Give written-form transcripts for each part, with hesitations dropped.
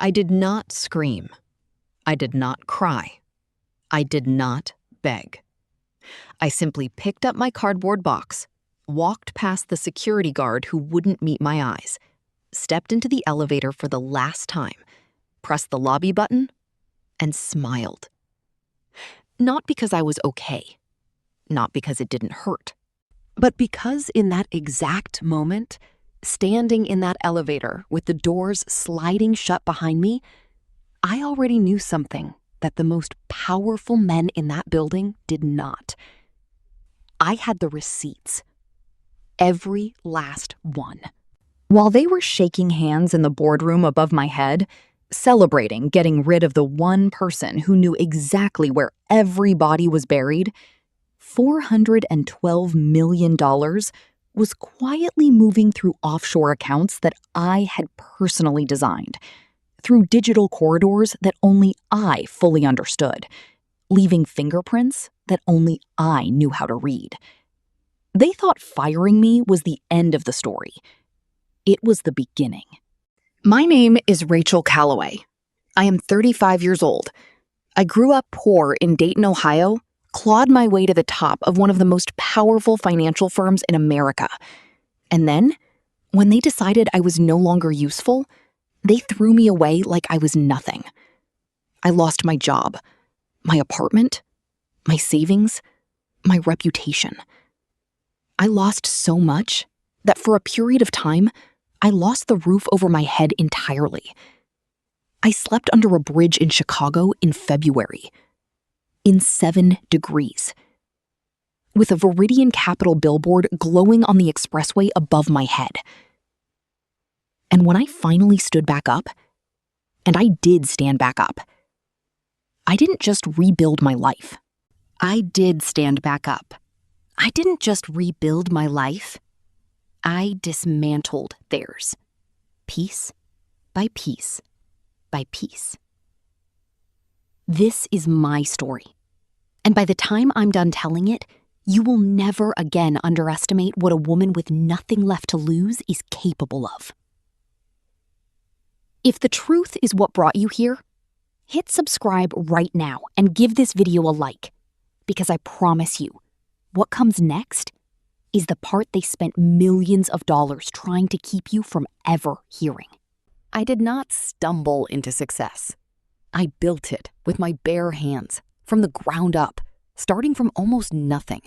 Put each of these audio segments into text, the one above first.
I did not scream. I did not cry. I did not beg. I simply picked up my cardboard box, walked past the security guard who wouldn't meet my eyes, stepped into the elevator for the last time, pressed the lobby button, and smiled. Not because I was okay, not because it didn't hurt, but because in that exact moment, standing in that elevator with the doors sliding shut behind me, I already knew something that the most powerful men in that building did not. I had the receipts. Every last one. While they were shaking hands in the boardroom above my head, celebrating getting rid of the one person who knew exactly where every body was buried, $412 million was quietly moving through offshore accounts that I had personally designed, through digital corridors that only I fully understood, leaving fingerprints that only I knew how to read. They thought firing me was the end of the story. It was the beginning. My name is Rachel Calloway. I am 35 years old. I grew up poor in Dayton, Ohio, clawed my way to the top of one of the most powerful financial firms in America. And then, when they decided I was no longer useful, they threw me away like I was nothing. I lost my job, my apartment, my savings, my reputation. I lost so much that for a period of time, I lost the roof over my head entirely. I slept under a bridge in Chicago in February, in 7 degrees, with a Veridian Capital billboard glowing on the expressway above my head. And when I finally stood back up, and I did stand back up, I didn't just rebuild my life. I did stand back up. I didn't just rebuild my life. I dismantled theirs, piece by piece by piece. This is my story. And by the time I'm done telling it, you will never again underestimate what a woman with nothing left to lose is capable of. If the truth is what brought you here, hit subscribe right now and give this video a like, because I promise you, what comes next is the part they spent millions of dollars trying to keep you from ever hearing. I did not stumble into success. I built it with my bare hands, from the ground up, starting from almost nothing.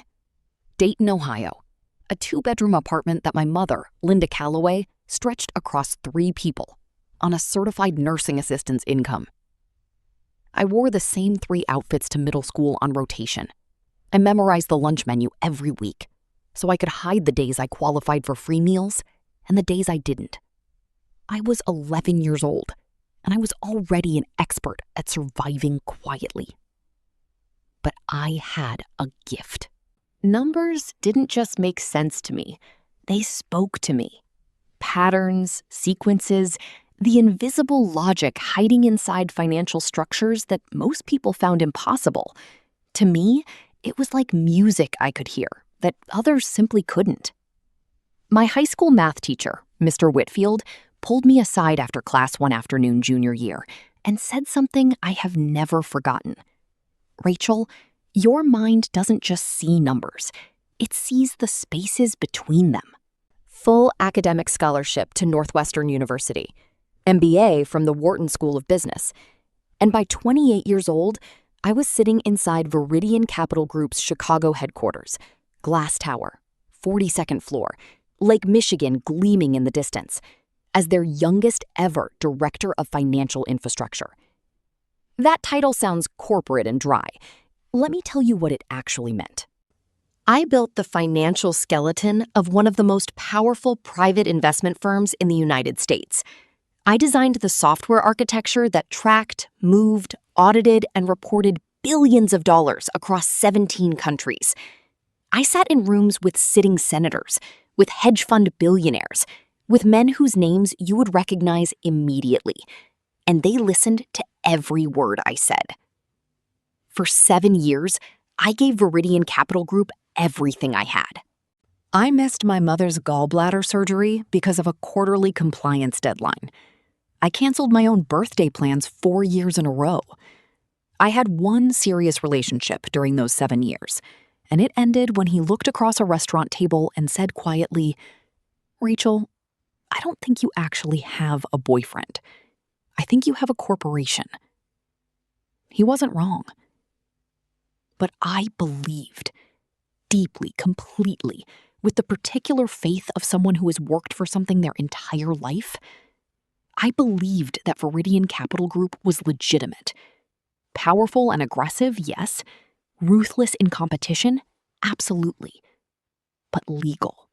Dayton, Ohio, a 2-bedroom apartment that my mother, Linda Calloway, stretched across 3 people on a certified nursing assistant's income. I wore the same 3 outfits to middle school on rotation. I memorized the lunch menu every week, so I could hide the days I qualified for free meals and the days I didn't. I was 11 years old, and I was already an expert at surviving quietly. But I had a gift. Numbers didn't just make sense to me, they spoke to me. Patterns, sequences, the invisible logic hiding inside financial structures that most people found impossible. To me, it was like music I could hear that others simply couldn't. My high school math teacher, Mr. Whitfield, pulled me aside after class one afternoon junior year and said something I have never forgotten. Rachel, your mind doesn't just see numbers, it sees the spaces between them. Full academic scholarship to Northwestern University, MBA from the Wharton School of Business. And by 28 years old, I was sitting inside Veridian Capital Group's Chicago headquarters, glass tower, 42nd floor, Lake Michigan gleaming in the distance, as their youngest ever director of financial infrastructure. That title sounds corporate and dry. Let me tell you what it actually meant. I built the financial skeleton of one of the most powerful private investment firms in the United States. I designed the software architecture that tracked, moved, audited, and reported billions of dollars across 17 countries. I sat in rooms with sitting senators, with hedge fund billionaires, with men whose names you would recognize immediately, and they listened to every word I said. For 7 years, I gave Veridian Capital Group everything I had. I missed my mother's gallbladder surgery because of a quarterly compliance deadline. I canceled my own birthday plans 4 years in a row. I had one serious relationship during those 7 years, and it ended when he looked across a restaurant table and said quietly, "Rachel, I don't think you actually have a boyfriend. I think you have a corporation." He wasn't wrong. But I believed, deeply, completely, with the particular faith of someone who has worked for something their entire life, I believed that Veridian Capital Group was legitimate. Powerful and aggressive, yes. Ruthless in competition, absolutely. But legal.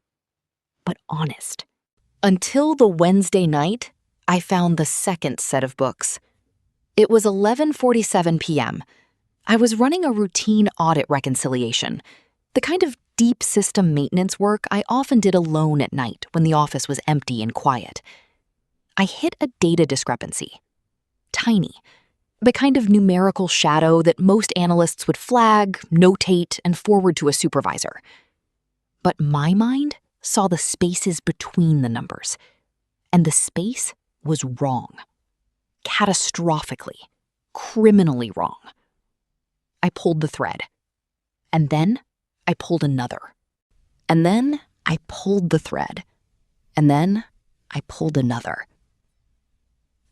But honest. Until the Wednesday night, I found the second set of books. It was 11:47 p.m. I was running a routine audit reconciliation, the kind of deep system maintenance work I often did alone at night when the office was empty and quiet. I hit a data discrepancy. Tiny, the kind of numerical shadow that most analysts would flag, notate, and forward to a supervisor. But my mind saw the spaces between the numbers, and the space was wrong. Catastrophically, criminally wrong. I pulled the thread, and then I pulled another. And then I pulled the thread, and then I pulled another.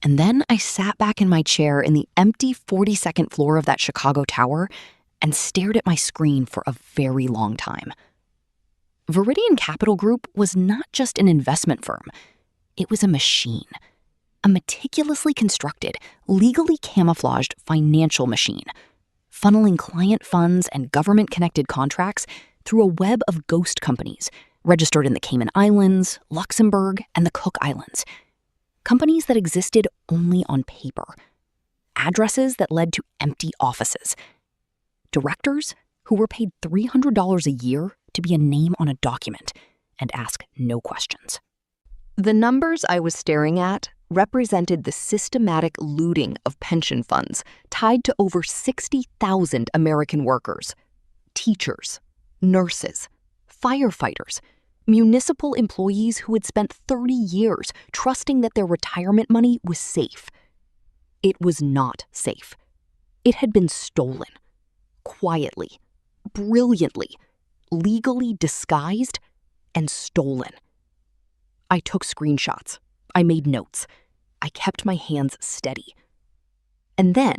And then I sat back in my chair in the empty 42nd floor of that Chicago tower and stared at my screen for a very long time. Veridian Capital Group was not just an investment firm. It was a machine. A meticulously constructed, legally camouflaged financial machine, funneling client funds and government-connected contracts through a web of ghost companies registered in the Cayman Islands, Luxembourg, and the Cook Islands. Companies that existed only on paper. Addresses that led to empty offices. Directors who were paid $300 a year to be a name on a document and ask no questions. The numbers I was staring at represented the systematic looting of pension funds tied to over 60,000 American workers, teachers, nurses, firefighters, municipal employees who had spent 30 years trusting that their retirement money was safe. It was not safe. It had been stolen. Quietly, brilliantly, legally disguised, and stolen. I took screenshots. I made notes. I kept my hands steady. And then,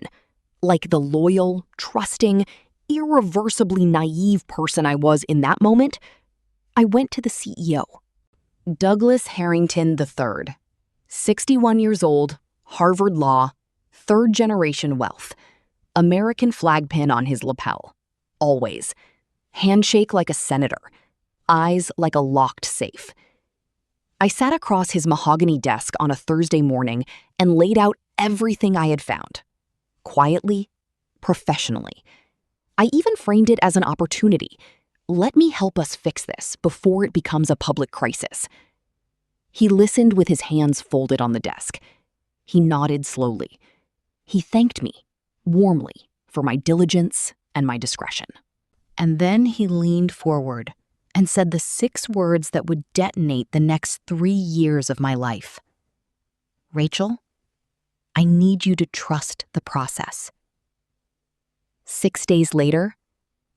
like the loyal, trusting, irreversibly naive person I was in that moment, I went to the CEO. Douglas Harrington III, 61 years old, Harvard Law, third-generation wealth, American flag pin on his lapel, always, handshake like a senator, eyes like a locked safe. I sat across his mahogany desk on a Thursday morning and laid out everything I had found, quietly, professionally. I even framed it as an opportunity. Let me help us fix this before it becomes a public crisis. He listened with his hands folded on the desk. He nodded slowly. He thanked me, warmly, for my diligence and my discretion. And then he leaned forward and said the 6 words that would detonate the next 3 years of my life. "Rachel, I need you to trust the process." 6 days later,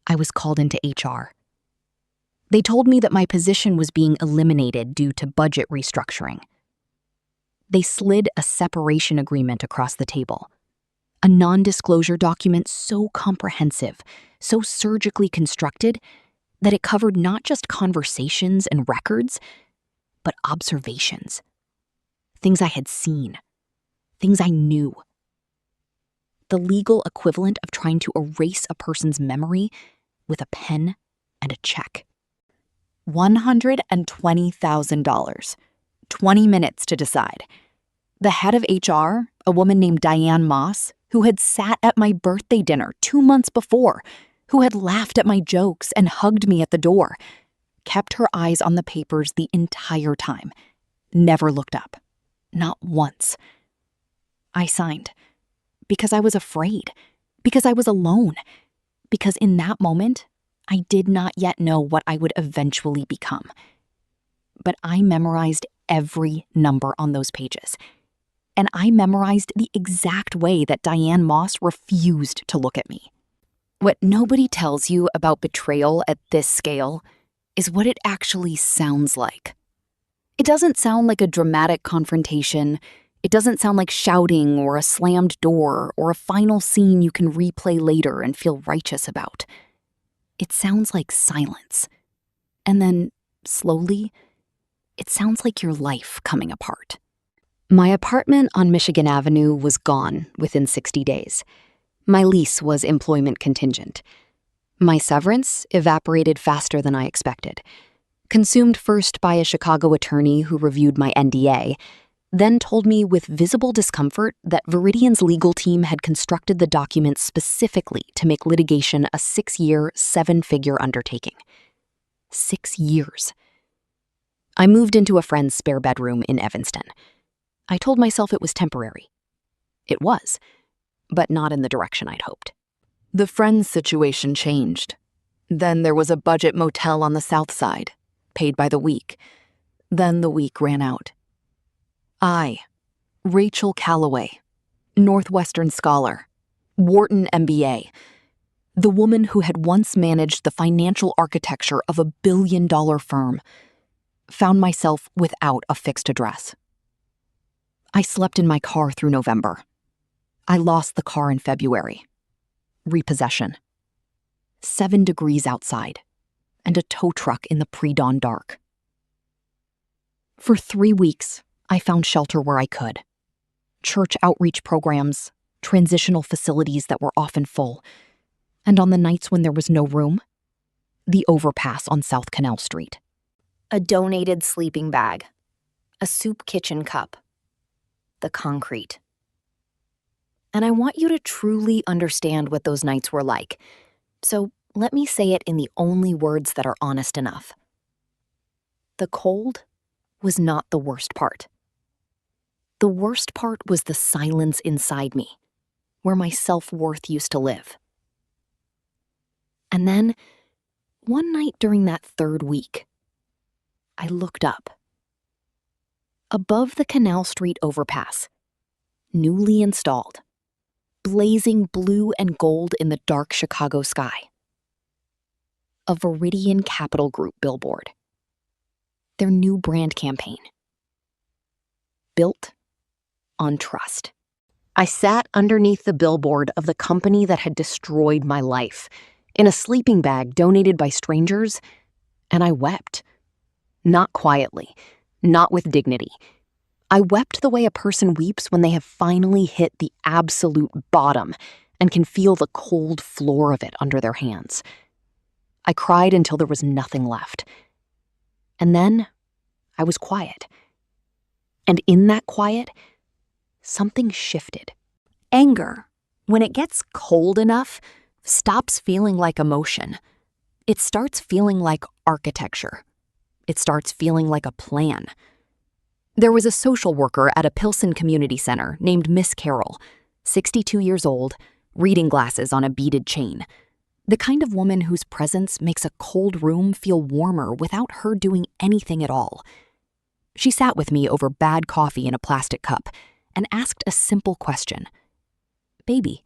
I was called into HR. They told me that my position was being eliminated due to budget restructuring. They slid a separation agreement across the table, a non-disclosure document so comprehensive, so surgically constructed, that it covered not just conversations and records, but observations. Things I had seen, things I knew. The legal equivalent of trying to erase a person's memory with a pen and a check. $120,000, 20 minutes to decide. The head of HR, a woman named Diane Moss, who had sat at my birthday dinner 2 months before, who had laughed at my jokes and hugged me at the door, kept her eyes on the papers the entire time, never looked up, not once. I signed, because I was afraid, because I was alone, because in that moment, I did not yet know what I would eventually become. But I memorized every number on those pages, and I memorized the exact way that Diane Moss refused to look at me. What nobody tells you about betrayal at this scale is what it actually sounds like. It doesn't sound like a dramatic confrontation. It doesn't sound like shouting or a slammed door or a final scene you can replay later and feel righteous about. It sounds like silence. And then, slowly, it sounds like your life coming apart. My apartment on Michigan Avenue was gone within 60 days. My lease was employment contingent. My severance evaporated faster than I expected. Consumed first by a Chicago attorney who reviewed my NDA, then told me with visible discomfort that Veridian's legal team had constructed the document specifically to make litigation a 6-year, 7-figure undertaking. 6 years. I moved into a friend's spare bedroom in Evanston. I told myself it was temporary. It was, but not in the direction I'd hoped. The friend's situation changed. Then there was a budget motel on the south side, paid by the week. Then the week ran out. I, Rachel Calloway, Northwestern scholar, Wharton MBA, the woman who had once managed the financial architecture of a billion-dollar firm, found myself without a fixed address. I slept in my car through November. I lost the car in February. Repossession. 7 degrees outside, and a tow truck in the pre-dawn dark. For 3 weeks, I found shelter where I could. Church outreach programs, transitional facilities that were often full, and on the nights when there was no room, the overpass on South Canal Street. A donated sleeping bag, a soup kitchen cup, the concrete. And I want you to truly understand what those nights were like, so let me say it in the only words that are honest enough. The cold was not the worst part. The worst part was the silence inside me, where my self-worth used to live. And then, one night during that 3rd week, I looked up. Above the Canal Street overpass, newly installed, blazing blue and gold in the dark Chicago sky, a Veridian Capital Group billboard. Their new brand campaign. Built on trust. I sat underneath the billboard of the company that had destroyed my life, in a sleeping bag donated by strangers, and I wept. Not quietly, not with dignity. I wept the way a person weeps when they have finally hit the absolute bottom and can feel the cold floor of it under their hands. I cried until there was nothing left. And then I was quiet. And in that quiet, something shifted. Anger, when it gets cold enough, stops feeling like emotion. It starts feeling like architecture. It starts feeling like a plan. There was a social worker at a Pilsen community center named Miss Carroll, 62 years old, reading glasses on a beaded chain. The kind of woman whose presence makes a cold room feel warmer without her doing anything at all. She sat with me over bad coffee in a plastic cup and asked a simple question. "Baby,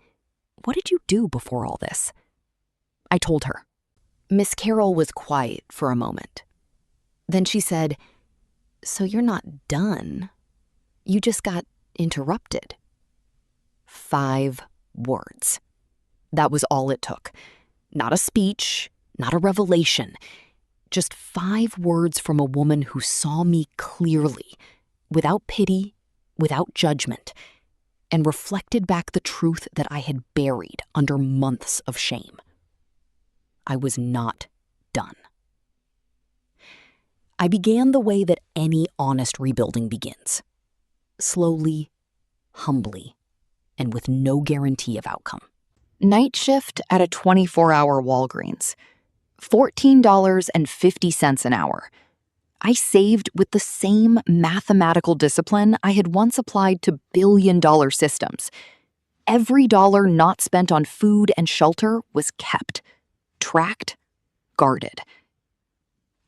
what did you do before all this?" I told her. Miss Carroll was quiet for a moment. Then she said, "So you're not done. You just got interrupted." 5 words. That was all it took. Not a speech, not a revelation. Just 5 words from a woman who saw me clearly, without pity, without judgment, and reflected back the truth that I had buried under months of shame. I was not done. I began the way that any honest rebuilding begins. Slowly, humbly, and with no guarantee of outcome. Night shift at a 24-hour Walgreens. $14.50 an hour. I saved with the same mathematical discipline I had once applied to billion-dollar systems. Every dollar not spent on food and shelter was kept, tracked, guarded.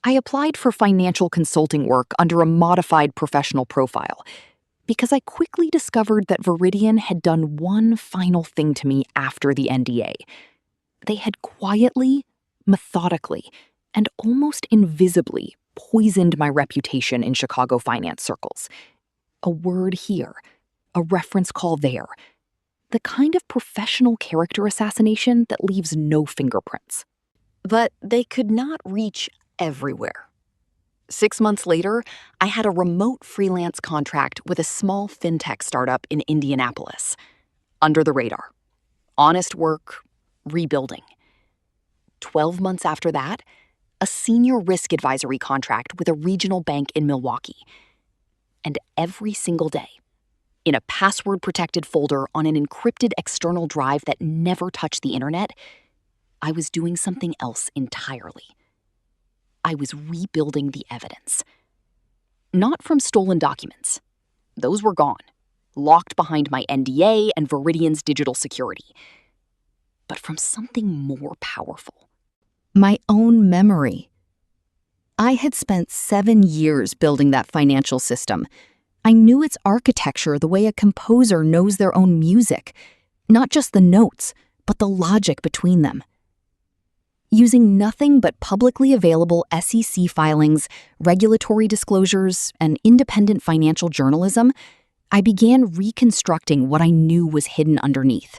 I applied for financial consulting work under a modified professional profile, Because I quickly discovered that Veridian had done one final thing to me after the NDA. They had quietly, methodically, and almost invisibly poisoned my reputation in Chicago finance circles. A word here, a reference call there. The kind of professional character assassination that leaves no fingerprints. But they could not reach everywhere. 6 months later, I had a remote freelance contract with a small fintech startup in Indianapolis. Under the radar. Honest work, rebuilding. 12 months after that, a senior risk advisory contract with a regional bank in Milwaukee. And every single day, in a password-protected folder on an encrypted external drive that never touched the internet, I was doing something else entirely. I was rebuilding the evidence. Not from stolen documents. Those were gone, locked behind my NDA and Veridian's digital security. But from something more powerful. My own memory. I had spent 7 years building that financial system. I knew its architecture the way a composer knows their own music, not just the notes, but the logic between them. Using nothing but publicly available SEC filings, regulatory disclosures, and independent financial journalism, I began reconstructing what I knew was hidden underneath.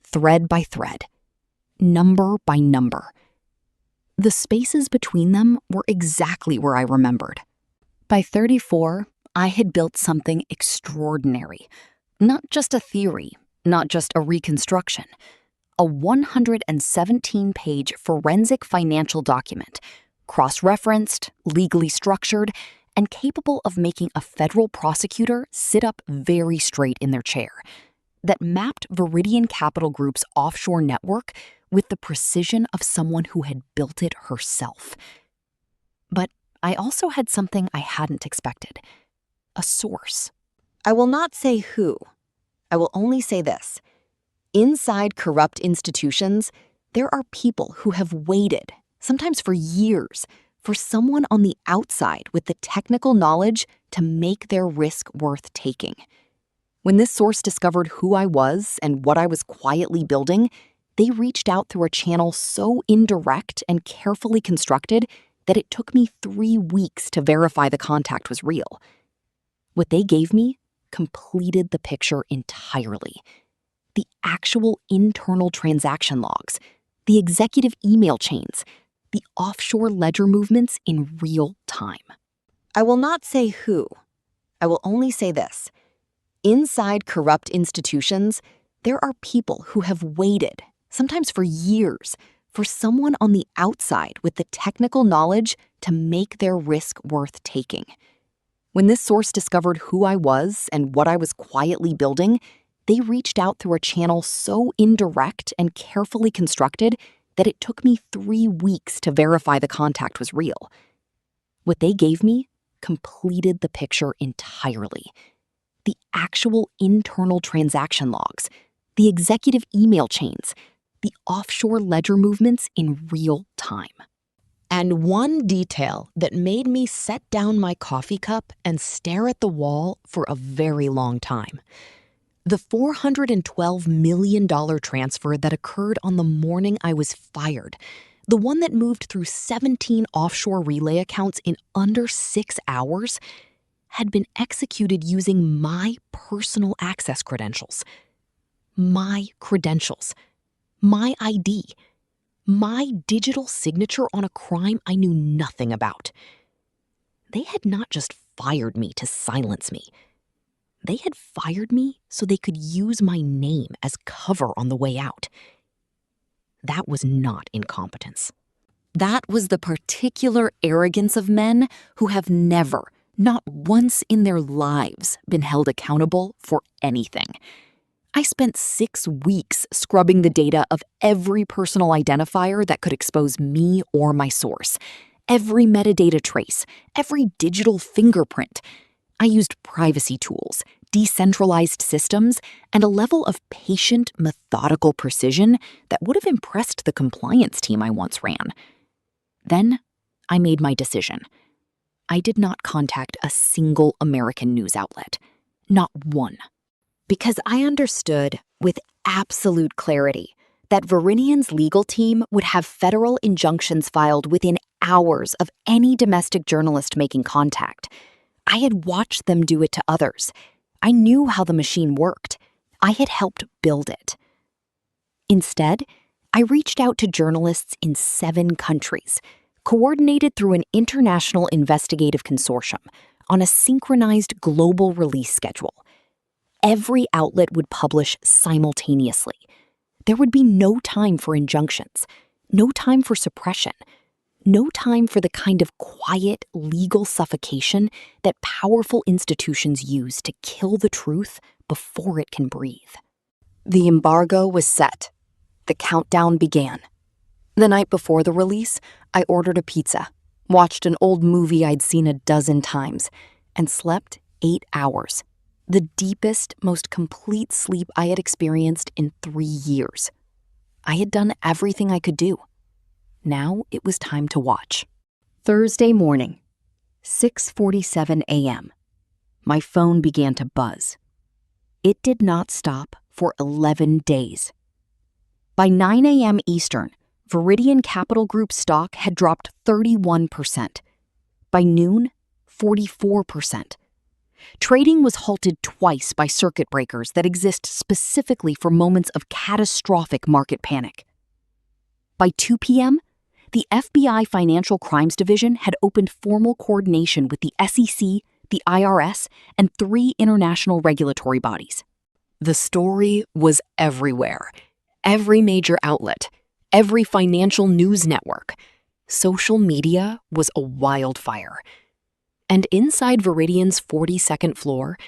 Thread by thread. Number by number. The spaces between them were exactly where I remembered. By 34, I had built something extraordinary. Not just a theory, not just a reconstruction. A 117-page forensic financial document, cross-referenced, legally structured, and capable of making a federal prosecutor sit up very straight in their chair, that mapped Veridian Capital Group's offshore network with the precision of someone who had built it herself. But I also had something I hadn't expected. A source. I will not say who. I will only say this. Inside corrupt institutions, there are people who have waited, sometimes for years, for someone on the outside with the technical knowledge to make their risk worth taking. When this source discovered who I was and what I was quietly building, they reached out through a channel so indirect and carefully constructed that it took me 3 weeks to verify the contact was real. What they gave me completed the picture entirely. The actual internal transaction logs, the executive email chains, the offshore ledger movements in real time. I will not say who. I will only say this. Inside corrupt institutions, there are people who have waited, sometimes for years, for someone on the outside with the technical knowledge to make their risk worth taking. When this source discovered who I was and what I was quietly building, they reached out through a channel so indirect and carefully constructed that it took me 3 weeks to verify the contact was real. What they gave me completed the picture entirely. The actual internal transaction logs, the executive email chains, the offshore ledger movements in real time. And one detail that made me set down my coffee cup and stare at the wall for a very long time. The $412 million transfer that occurred on the morning I was fired, the one that moved through 17 offshore relay accounts in under 6 hours, had been executed using my personal access credentials. My credentials. My ID. My digital signature on a crime I knew nothing about. They had not just fired me to silence me. They had fired me so they could use my name as cover on the way out. That was not incompetence. That was the particular arrogance of men who have never, not once in their lives, been held accountable for anything. I spent 6 weeks scrubbing the data of every personal identifier that could expose me or my source, every metadata trace, every digital fingerprint. I used privacy tools, decentralized systems, and a level of patient, methodical precision that would have impressed the compliance team I once ran. Then I made my decision. I did not contact a single American news outlet. Not one. Because I understood with absolute clarity that Veridian's legal team would have federal injunctions filed within hours of any domestic journalist making contact. I had watched them do it to others. I knew how the machine worked. I had helped build it. Instead, I reached out to journalists in 7 countries, coordinated through an international investigative consortium on a synchronized global release schedule. Every outlet would publish simultaneously. There would be no time for injunctions, no time for suppression, no time for the kind of quiet legal suffocation that powerful institutions use to kill the truth before it can breathe. The embargo was set. The countdown began. The night before the release, I ordered a pizza, watched an old movie I'd seen a dozen times, and slept 8 hours. The deepest, most complete sleep I had experienced in 3 years. I had done everything I could do. Now it was time to watch. Thursday morning, 6:47 a.m. My phone began to buzz. It did not stop for 11 days. By 9 a.m. Eastern, Veridian Capital Group stock had dropped 31%. By noon, 44%. Trading was halted twice by circuit breakers that exist specifically for moments of catastrophic market panic. By 2 p.m., the FBI Financial Crimes Division had opened formal coordination with the SEC, the IRS, and 3 international regulatory bodies. The story was everywhere. Every major outlet, every financial news network. Social media was a wildfire. And inside Veridian's 42nd floor,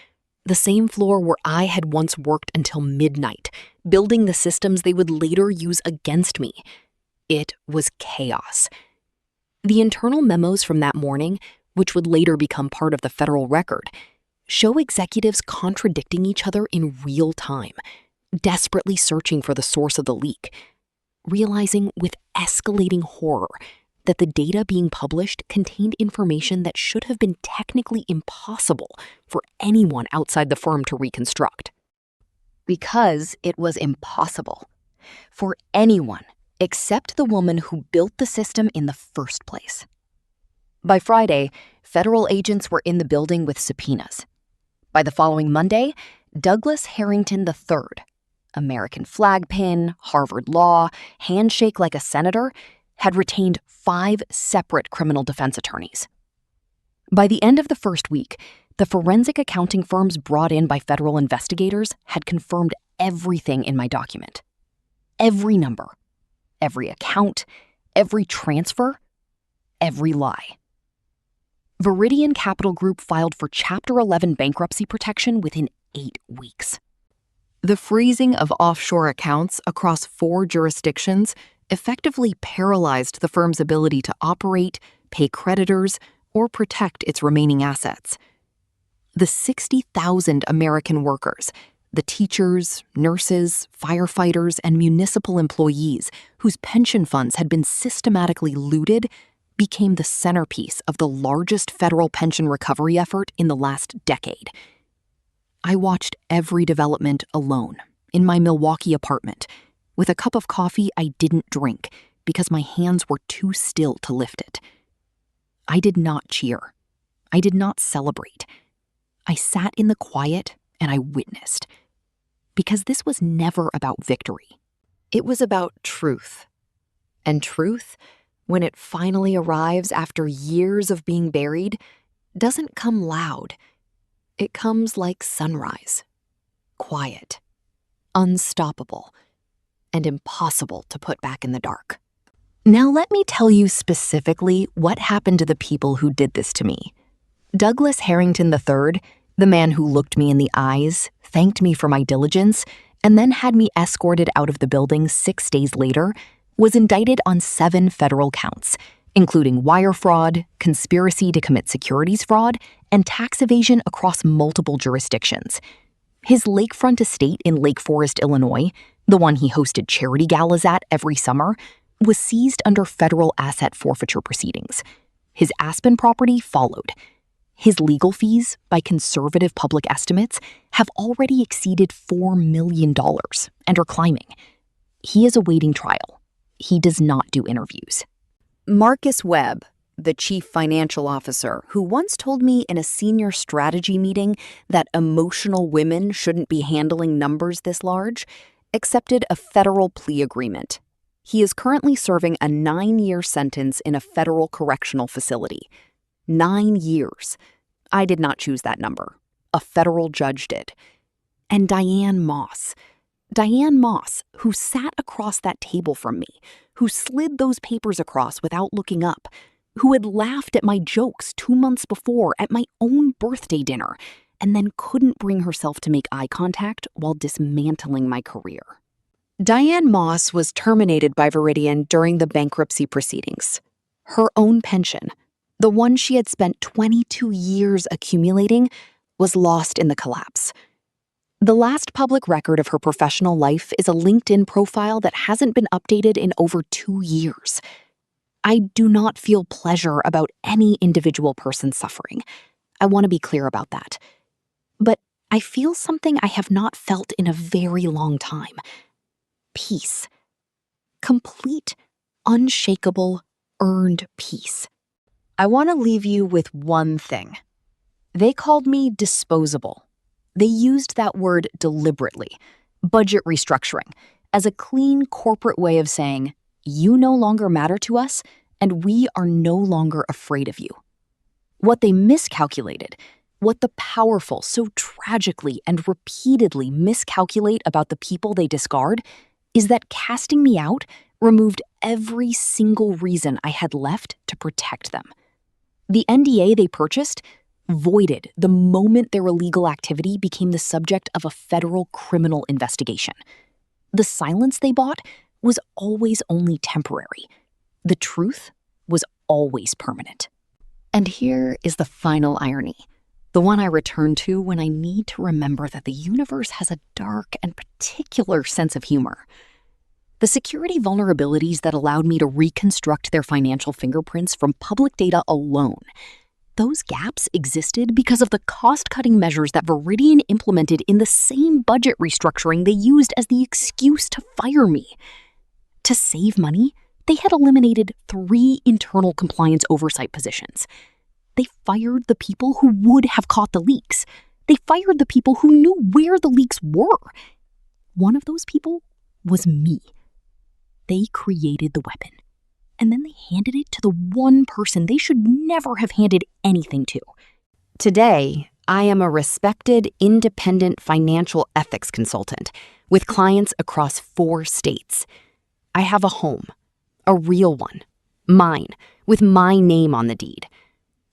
the same floor where I had once worked until midnight, building the systems they would later use against me, it was chaos. The internal memos from that morning, which would later become part of the federal record, show executives contradicting each other in real time, desperately searching for the source of the leak, realizing with escalating horror that the data being published contained information that should have been technically impossible for anyone outside the firm to reconstruct. Because it was impossible for anyone except the woman who built the system in the first place. By Friday, federal agents were in the building with subpoenas. By the following Monday, Douglas Harrington III, American flag pin, Harvard law, handshake like a senator, had retained 5 separate criminal defense attorneys. By the end of the first week, the forensic accounting firms brought in by federal investigators had confirmed everything in my document. Every number, every account, every transfer, every lie. Veridian Capital Group filed for Chapter 11 bankruptcy protection within 8 weeks. The freezing of offshore accounts across 4 jurisdictions effectively paralyzed the firm's ability to operate, pay creditors, or protect its remaining assets. The 60,000 American workers, the teachers, nurses, firefighters, and municipal employees whose pension funds had been systematically looted, became the centerpiece of the largest federal pension recovery effort in the last decade. I watched every development alone, in my Milwaukee apartment, with a cup of coffee I didn't drink because my hands were too still to lift it. I did not cheer. I did not celebrate. I sat in the quiet and I witnessed. Because this was never about victory. It was about truth. And truth, when it finally arrives after years of being buried, doesn't come loud. It comes like sunrise. Quiet. Unstoppable. And impossible to put back in the dark. Now let me tell you specifically what happened to the people who did this to me. Douglas Harrington III, the man who looked me in the eyes, thanked me for my diligence, and then had me escorted out of the building 6 days later, was indicted on 7 federal counts, including wire fraud, conspiracy to commit securities fraud, and tax evasion across multiple jurisdictions. His lakefront estate in Lake Forest, Illinois, the one he hosted charity galas at every summer, was seized under federal asset forfeiture proceedings. His Aspen property followed. His legal fees, by conservative public estimates, have already exceeded $4 million and are climbing. He is awaiting trial. He does not do interviews. Marcus Webb, the chief financial officer, who once told me in a senior strategy meeting that emotional women shouldn't be handling numbers this large, accepted a federal plea agreement. He is currently serving a 9-year sentence in a federal correctional facility. 9 years. I did not choose that number. A federal judge did. And Diane Moss, who sat across that table from me, who slid those papers across without looking up, who had laughed at my jokes 2 months before at my own birthday dinner, and then couldn't bring herself to make eye contact while dismantling my career. Diane Moss was terminated by Veridian during the bankruptcy proceedings. Her own pension, the one she had spent 22 years accumulating, was lost in the collapse. The last public record of her professional life is a LinkedIn profile that hasn't been updated in over 2 years. I do not feel pleasure about any individual person suffering. I want to be clear about that. But I feel something I have not felt in a very long time. Peace. Complete, unshakable, earned peace. I want to leave you with one thing. They called me disposable. They used that word deliberately, budget restructuring, as a clean corporate way of saying, you no longer matter to us, and we are no longer afraid of you. What they miscalculated, what the powerful so tragically and repeatedly miscalculate about the people they discard, is that casting me out removed every single reason I had left to protect them. The NDA they purchased voided the moment their illegal activity became the subject of a federal criminal investigation. The silence they bought was always only temporary. The truth was always permanent. And here is the final irony, the one I return to when I need to remember that the universe has a dark and particular sense of humor. The security vulnerabilities that allowed me to reconstruct their financial fingerprints from public data alone, those gaps existed because of the cost-cutting measures that Veridian implemented in the same budget restructuring they used as the excuse to fire me. To save money, they had eliminated 3 internal compliance oversight positions. They fired the people who would have caught the leaks. They fired the people who knew where the leaks were. One of those people was me. They created the weapon, and then they handed it to the one person they should never have handed anything to. Today, I am a respected, independent financial ethics consultant with clients across 4 states. I have a home, a real one, mine, with my name on the deed.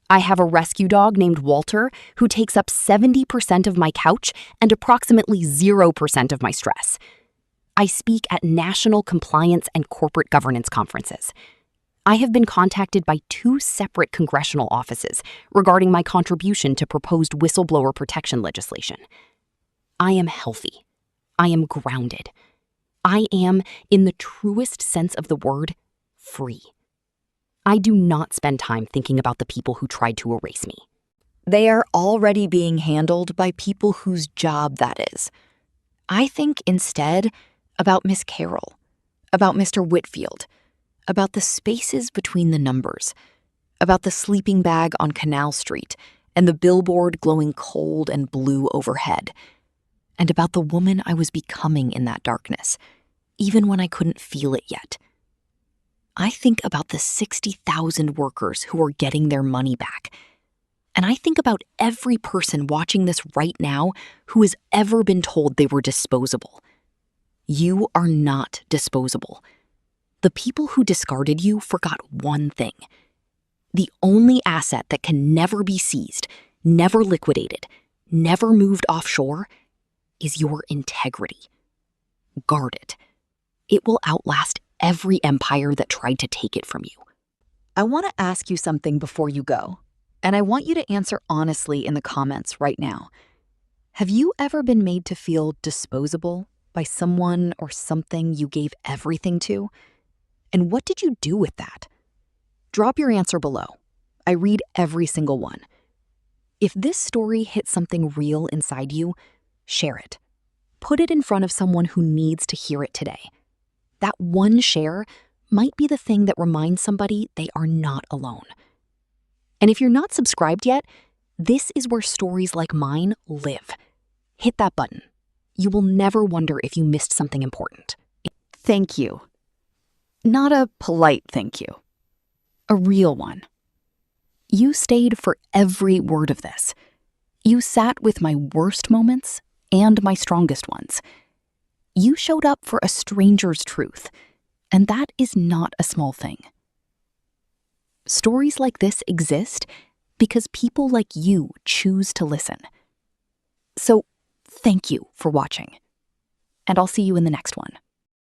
I have a rescue dog named Walter who takes up 70% of my couch and approximately 0% of my stress. I speak at national compliance and corporate governance conferences. I have been contacted by 2 separate congressional offices regarding my contribution to proposed whistleblower protection legislation. I am healthy. I am grounded. I am, in the truest sense of the word, free. I do not spend time thinking about the people who tried to erase me. They are already being handled by people whose job that is. I think instead about Miss Carroll, about Mr. Whitfield, about the spaces between the numbers, about the sleeping bag on Canal Street and the billboard glowing cold and blue overhead, and about the woman I was becoming in that darkness, even when I couldn't feel it yet. I think about the 60,000 workers who are getting their money back, and I think about every person watching this right now who has ever been told they were disposable. You are not disposable. The people who discarded you forgot one thing. The only asset that can never be seized, never liquidated, never moved offshore is your integrity. Guard it. It will outlast every empire that tried to take it from you. I want to ask you something before you go, and I want you to answer honestly in the comments right now. Have you ever been made to feel disposable by someone or something you gave everything to? And what did you do with that? Drop your answer below. I read every single one. If this story hit something real inside you, share it. Put it in front of someone who needs to hear it today. That one share might be the thing that reminds somebody they are not alone. And if you're not subscribed yet, this is where stories like mine live. Hit that button. You will never wonder if you missed something important. Thank you. Not a polite thank you. A real one. You stayed for every word of this. You sat with my worst moments and my strongest ones. You showed up for a stranger's truth, and that is not a small thing. Stories like this exist because people like you choose to listen. So, thank you for watching, and I'll see you in the next one.